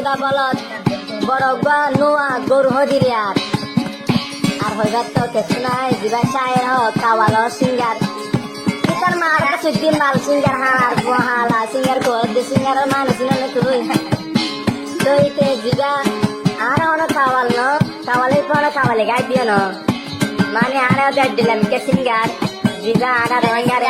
গা বলত বড় গা নোয়া গরু হদিরে আর হইবার তো কিছু নাই দিবা চায়ের হোক কাওয়াল সিঙ্গার তার মার কাছে দিন মাল সিঙ্গার হার বহালা সিঙ্গার করে সিঙ্গার মানুষ তুই দইতে দিবা আর অনেক কাওয়াল ন কাওয়ালে পরে কাওয়ালে গাই দিয়ে ন মানে আর দেড় দিলাম কে সিঙ্গার দিবা আর রোহিঙ্গার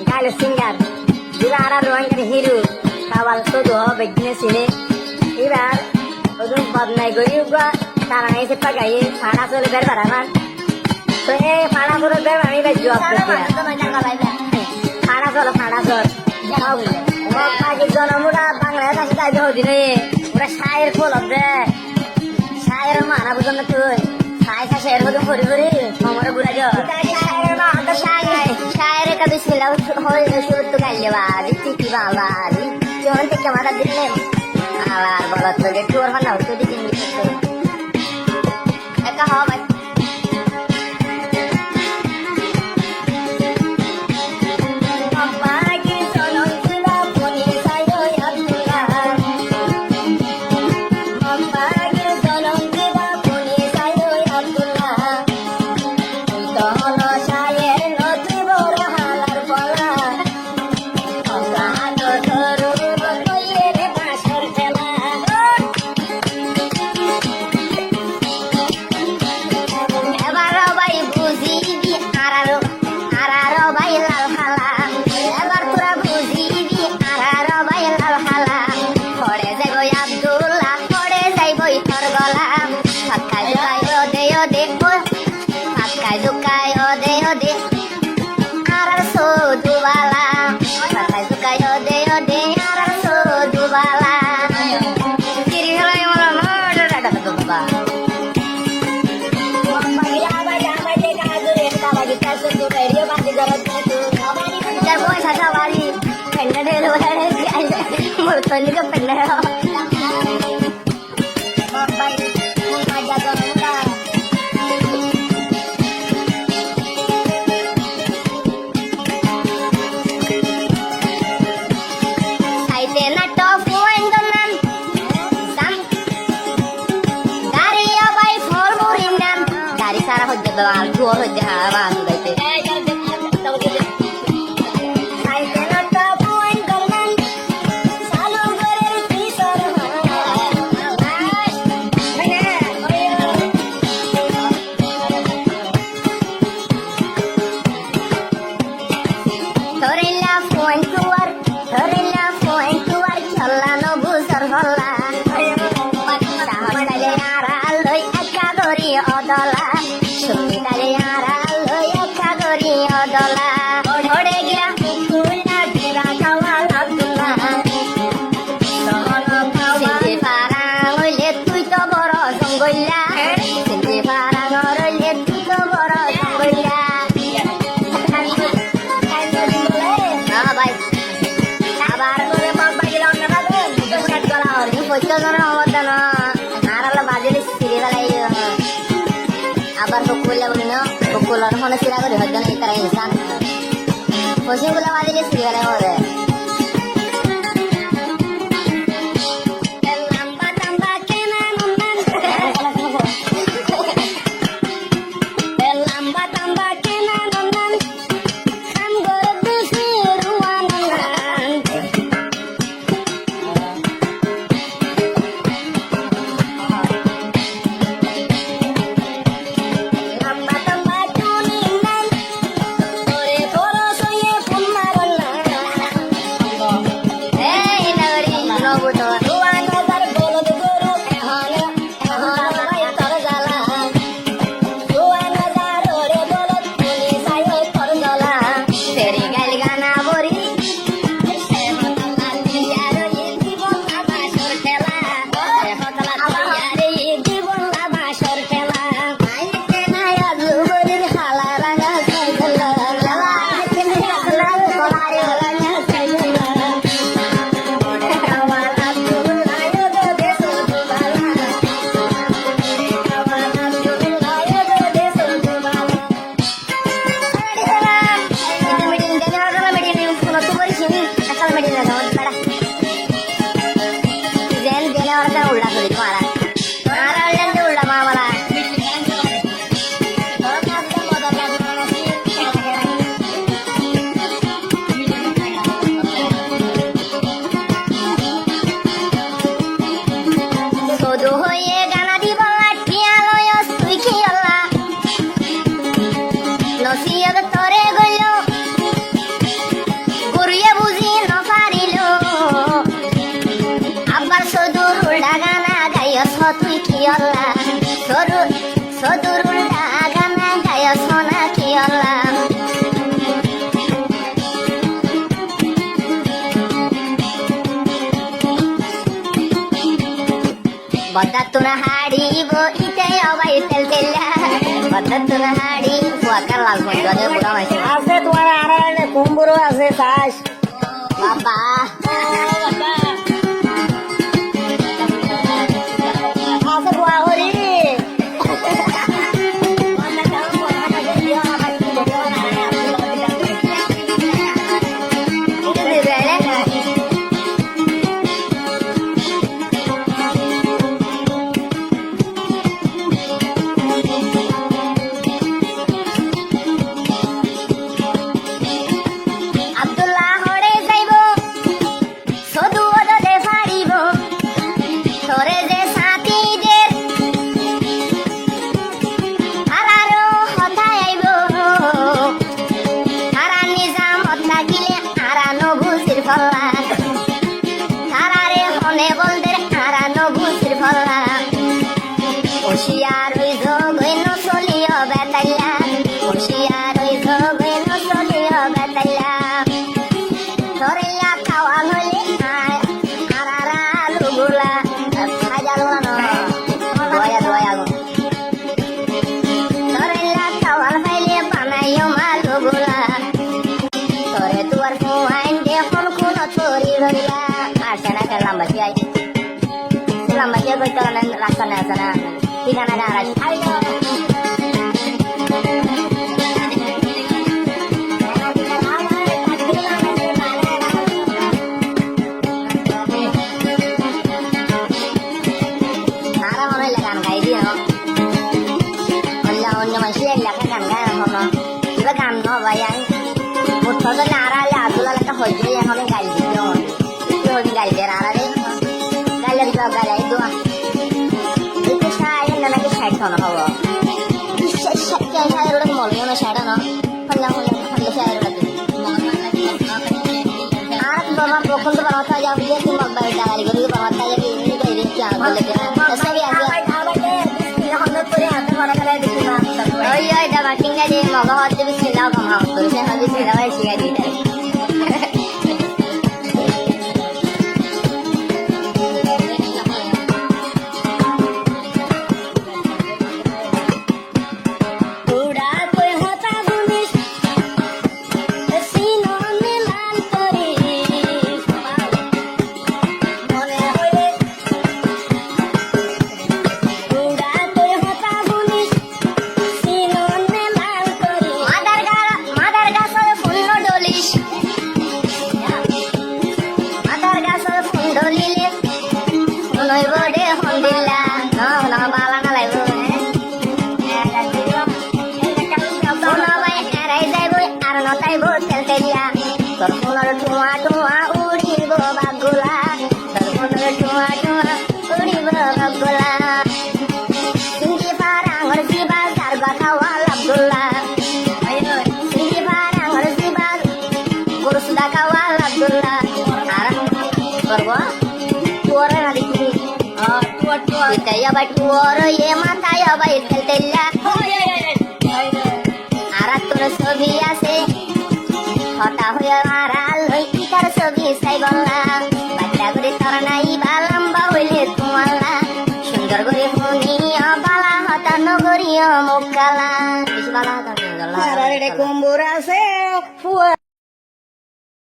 গাইলে সিঙ্গার দিবা আর রোহিঙ্গার হিরু কাওয়াল তো হবে সিনে এবার ওজন বদনাই গরি তারা এসে পাগাইয়ে ফাড়া চলে বের বাড়াবার তো এই ফাড়া চলে বের আমি জব ফাড়া চল জনমুরা বাংলাদেশ আছে তাই দেহ দিনে ওরা সায়ের ফলব দে সায়ের মানা বুঝন তুই সাই শের হতে ভরি ভরি আমার বুড়া যাও সায়ের কাছে ছিল শুরু তো গাইলে বাড়ি ঠিকই বাড়ি যখন থেকে মাথা দিলে আবার বলো তো যে তোর হন হতো দিকে একা হবে Tadi ke pendek. Baik, mengajak orang. Saite nato fuendonan, sam. Dari abai for murindan, dari sarah hojja doal, dua hojja hawan baite. Abar pukul orang mana sih lagu deh, jangan kita insan. Posisi pula wajib sih kalau ada. পদ্ধতুন হাড়িব ইতে অবাই তেল তেলা পদ্ধতুন হাড়ি ফুয়াকার লাল বন্ধু আছে বুড়া মাইছে আছে তোমার আর কুম্বুরও আছে চাষ বাবা আছে গুয়াহরি আব্দুল্লাহ হরে যাইব সদু ওদে ফাড়িব ধরে যে সাথীদের আরারো হতাই আইব আরা নিজাম হত্যা গিলে আরা নবুসির ফল্লা আরারে হনে বলদের আরা নবুসির ফল্লা হুশিয়ার হই জগই নচলিও বেতাইলা হুশিয়ার হই জগই নচলিও বেতাইলা ধরিয়া খাওয়া হইলে আরারা লুগুলা হাজার দয়া দয়া ধরিয়া খাওয়া হইলে বানাইও মালুগুলা তোরে তুয়ার ফুয়াইন দেখুন কোন চুরি ধরিলা আসে না কেন লাম্বাসি আই লাম্বাসি কইতে রাস্তা না আসে না ঠিকানা দাঁড়াই গান গাই দিয়ে অন্য মানুষের এলাকা গান গায় এখন এবার গান নবাই আই উঠতে নাড়ালে আদুলা লেখা হইলে এখন গাই দিতে গাই দিয়ে নাড়ালে গাইলে দিবা গাই দোয়া itu saya nanti saya kono hawa saya udah mau lihat saya dah no kalau saya udah Arab bawa pokok tu bawa saja dia tu mak bayi dah lagi tu bawa saja ini tu ini क्या बोले क्या ऐसा भी आगे bismillah हम लोग पूरे हाथ मारा करे देखना ओए ओए दवा किंगा जे मगा हाथ bismillah कम हम तो से हम bismillah वाले सिया दी Terpunar tua tua uri bagula terpunar tua tua uri bagula tinggi parang harus bazar bakawal Abdullah tinggi parang harus bazar kurus dakawal Abdullah arang berwa tuara nadi kiri tua kita ya baik tuara ye mata ya baik teltella arat terus biasa হতা হয়ে মারাল হইতার ছবি চাই বললা বাচ্চা করে তোর নাই বালাম্বা হইলে তোমাল্লা সুন্দর করে শুনি বালা হতা নগরীয় মুখ গালা বেশি বালা হতা কুম্বুর আছে